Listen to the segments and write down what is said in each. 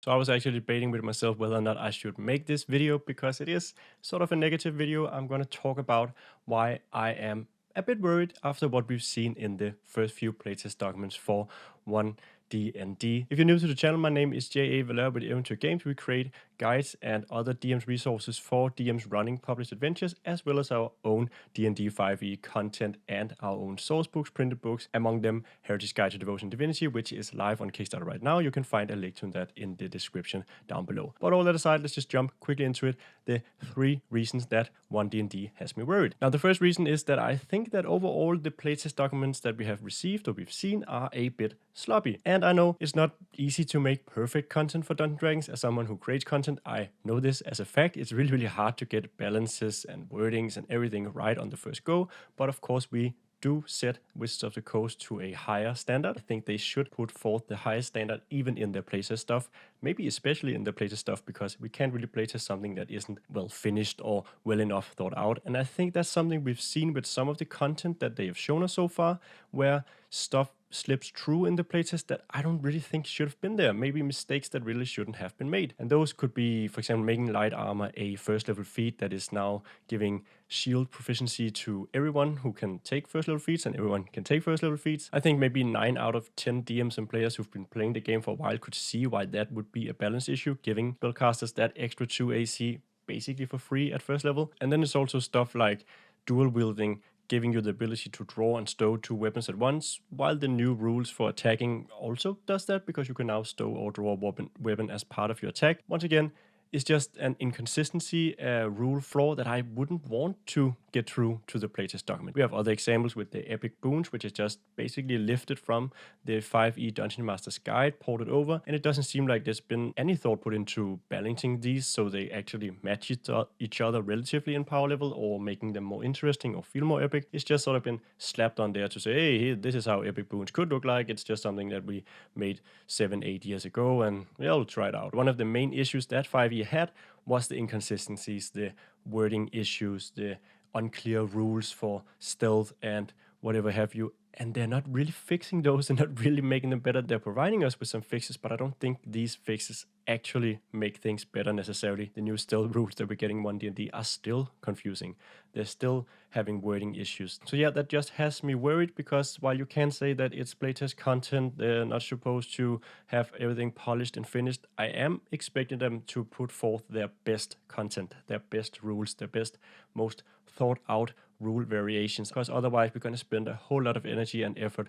So I was actually debating with myself whether or not I should make this video because it is sort of a negative video. I'm going to talk about why I am a bit worried after what we've seen in the first few playtest documents for One D&D. If you're new to the channel, my name is J.A. Valera with Eventyr Games. We create guides and other DMs resources for DMs running published adventures, as well as our own D&D 5e content and our own source books, printed books, among them Heretics Guide to Devotion and Divinity, which is live on Kickstarter right now. You can find a link to that in the description down below. But all that aside, let's just jump quickly into it. The 3 reasons that One D&D has me worried. Now, the first reason is that I think that overall the playtest documents that we have received or we've seen are a bit sloppy. And I know it's not easy to make perfect content for Dungeons & Dragons. As someone who creates content, I know this as a fact. It's really, really hard to get balances and wordings and everything right on the first go. But of course, we do set Wizards of the Coast to a higher standard. I think they should put forth the highest standard even in their playtest stuff, maybe especially in the playtest stuff, because we can't really playtest something that isn't well finished or well enough thought out. And I think that's something we've seen with some of the content that they have shown us so far, where stuff slips through in the playtest that I don't really think should have been there. Maybe mistakes that really shouldn't have been made. And those could be, for example, making light armor a first level feat that is now giving shield proficiency to everyone who can take first level feats, and everyone can take first level feats. I think maybe 9 out of 10 DMs and players who've been playing the game for a while could see why that would be a balance issue, giving spellcasters that extra 2 AC basically for free at first level. And then it's also stuff like dual wielding, giving you the ability to draw and stow 2 weapons at once, while the new rules for attacking also does that, because you can now stow or draw a weapon as part of your attack. Once again, it's just an inconsistency, a rule flaw that I wouldn't want to get through to the playtest document. We have other examples with the epic boons, which is just basically lifted from the 5e Dungeon Master's Guide, ported over, and it doesn't seem like there's been any thought put into balancing these so they actually match each other relatively in power level, or making them more interesting or feel more epic. It's just sort of been slapped on there to say, hey, this is how epic boons could look like. It's just something that we made 7-8 years ago, and we'll try it out. One of the main issues that 5e had was the inconsistencies, the wording issues, the unclear rules for stealth and whatever have you. And they're not really fixing those and not really making them better. They're providing us with some fixes, but I don't think these fixes actually make things better necessarily. The new stealth rules that we're getting in 1D&D are still confusing. They're still having wording issues. So yeah, that just has me worried, because while you can say that it's playtest content, they're not supposed to have everything polished and finished, I am expecting them to put forth their best content, their best rules, their best, most thought out rule variations, because otherwise we're going to spend a whole lot of energy and effort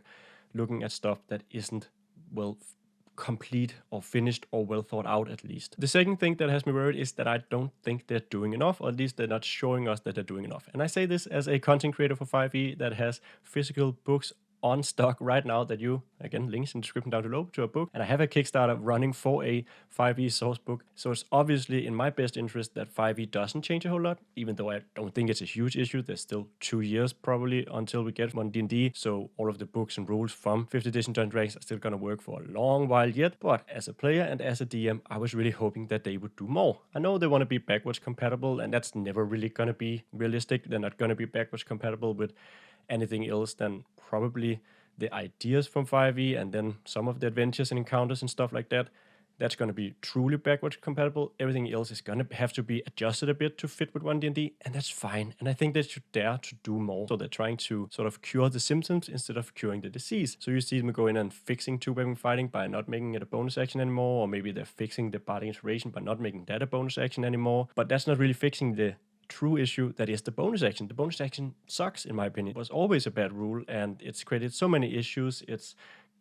looking at stuff that isn't well complete or finished or well thought out, at least. The second thing that has me worried is that I don't think they're doing enough, or at least they're not showing us that they're doing enough. And I say this as a content creator for 5e that has physical books on stock right now, that you, again, links in the description down below to a book, and I have a Kickstarter running for a 5e source book. So it's obviously in my best interest that 5e doesn't change a whole lot, even though I don't think it's a huge issue. There's still 2 years probably until we get 1D&D, so all of the books and rules from 5th edition Dungeons & Dragons are still gonna work for a long while yet. But as a player and as a DM, I was really hoping that they would do more. I know they want to be backwards compatible, and that's never really gonna be realistic. They're not gonna be backwards compatible with anything else than probably the ideas from 5e, and then some of the adventures and encounters and stuff like that. That's going to be truly backwards compatible. Everything else is going to have to be adjusted a bit to fit with 1D&D, and that's fine. And I think they should dare to do more. So they're trying to sort of cure the symptoms instead of curing the disease. So you see them go in and fixing two-weapon fighting by not making it a bonus action anymore, or maybe they're fixing the bardic inspiration by not making that a bonus action anymore. But that's not really fixing the true issue that is the bonus action. The bonus action sucks, in my opinion. It was always a bad rule, and it's created so many issues. It's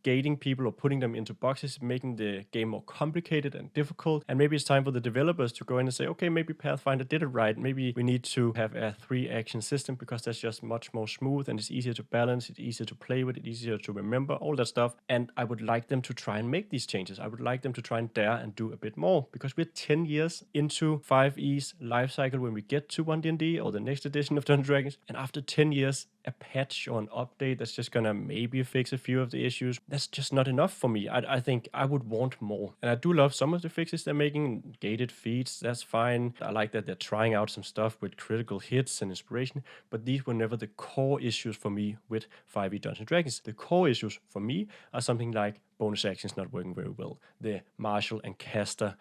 gating people or putting them into boxes, making the game more complicated and difficult. And maybe it's time for the developers to go in and say, okay, maybe Pathfinder did it right. Maybe we need to have a 3-action system, because that's just much more smooth and it's easier to balance, it's easier to play with, it's easier to remember, all that stuff. And I would like them to try and make these changes. I would like them to try and dare and do a bit more, because we're 10 years into 5e's life cycle when we get to 1D&D or the next edition of Dungeons & Dragons. And after 10 years, a patch or an update that's just gonna maybe fix a few of the issues, that's just not enough for me. I think I would want more. And I do love some of the fixes they're making. Gated feeds, that's fine. I like that they're trying out some stuff with critical hits and inspiration, but these were never the core issues for me with 5e Dungeons & Dragons. The core issues for me are something like bonus actions not working very well, the martial and caster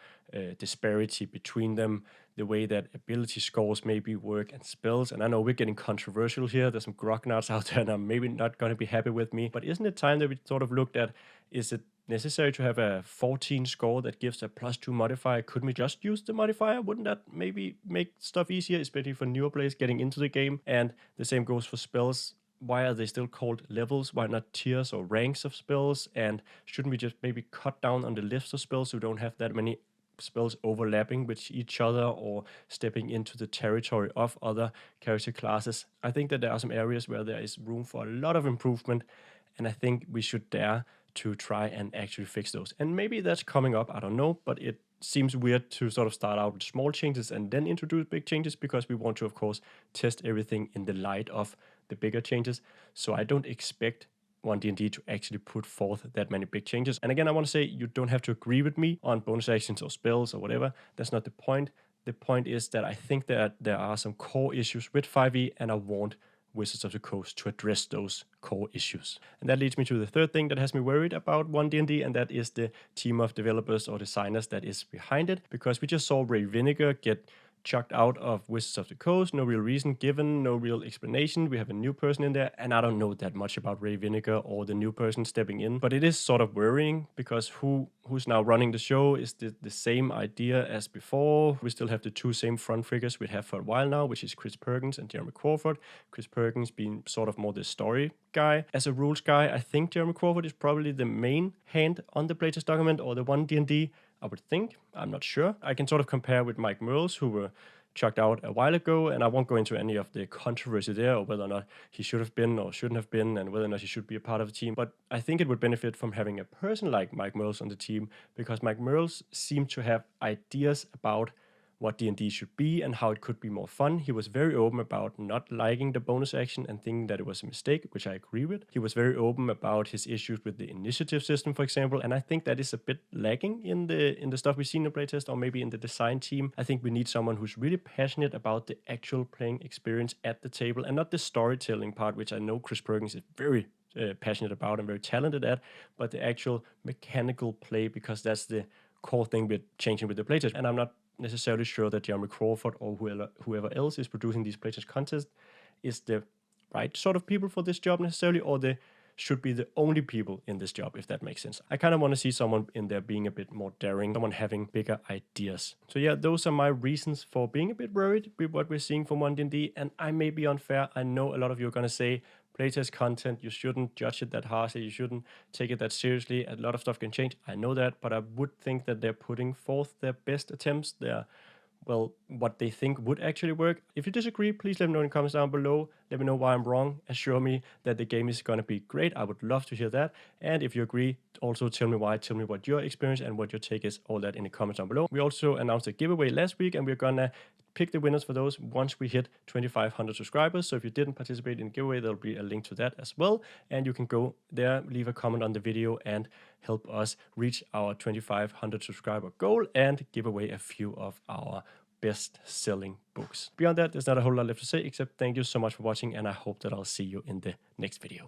disparity between them, the way that ability scores maybe work and spells. And I know we're getting controversial here. There's some grognards out there and I'm maybe not going to be happy with me. But isn't it time that we sort of looked at, is it necessary to have a 14 score that gives a +2 modifier? Couldn't we just use the modifier? Wouldn't that maybe make stuff easier, especially for newer players getting into the game? And the same goes for spells. Why are they still called levels? Why not tiers or ranks of spells? And shouldn't we just maybe cut down on the lists of spells so we don't have that many spells overlapping with each other or stepping into the territory of other character classes? I think that there are some areas where there is room for a lot of improvement, and I think we should dare to try and actually fix those. And maybe that's coming up, I don't know, but it seems weird to sort of start out with small changes and then introduce big changes, because we want to, of course, test everything in the light of the bigger changes. So I don't expect One D&D to actually put forth that many big changes. And again, I want to say you don't have to agree with me on bonus actions or spells or whatever. That's not the point. The point is that I think that there are some core issues with 5e, and I want Wizards of the Coast to address those core issues. And that leads me to the third thing that has me worried about One D&D, and that is the team of developers or designers that is behind it. Because we just saw Ray Vinegar get chucked out of Wizards of the Coast, no real reason given, no real explanation. We have a new person in there, and I don't know that much about Ray Vinegar or the new person stepping in, but it is sort of worrying, because who's now running the show? Is the same idea as before? We still have the two same front figures we have for a while now, which is Chris Perkins and Jeremy Crawford. Chris Perkins being sort of more the story guy. As a rules guy, I think Jeremy Crawford is probably the main hand on the playtest document, or the One D&D, I would think. I'm not sure. I can sort of compare with Mike Merles, who were chucked out a while ago, and I won't go into any of the controversy there, or whether or not he should have been or shouldn't have been, and whether or not he should be a part of the team. But I think it would benefit from having a person like Mike Merles on the team, because Mike Merles seemed to have ideas about what D&D should be and how it could be more fun. He was very open about not liking the bonus action and thinking that it was a mistake, which I agree with. He was very open about his issues with the initiative system, for example, and I think that is a bit lacking in the stuff we've seen in playtest, or maybe in the design team. I think we need someone who's really passionate about the actual playing experience at the table, and not the storytelling part, which I know Chris Perkins is very passionate about and very talented at, but the actual mechanical play, because that's the core thing with changing with the playtest. And I'm not necessarily sure that Jeremy Crawford or whoever else is producing these playtest contests is the right sort of people for this job necessarily, or they should be the only people in this job, if that makes sense. I kind of want to see someone in there being a bit more daring, someone having bigger ideas. So yeah, those are my reasons for being a bit worried with what we're seeing from One D&D, and I may be unfair. I know a lot of you are going to say, playtest content, you shouldn't judge it that harshly, you shouldn't take it that seriously, a lot of stuff can change. I know that, but I would think that they're putting forth their best attempts, what they think would actually work. If you disagree, please let me know in the comments down below. Let me know why I'm wrong. Assure me that the game is going to be great. I would love to hear that. And if you agree, also tell me why. Tell me what your experience and what your take is. All that in the comments down below. We also announced a giveaway last week, and we're going to pick the winners for those once we hit 2,500 subscribers. So if you didn't participate in the giveaway, there'll be a link to that as well. And you can go there, leave a comment on the video, and help us reach our 2,500 subscriber goal and give away a few of our best-selling books. Beyond that, there's not a whole lot left to say, except thank you so much for watching, and I hope that I'll see you in the next video.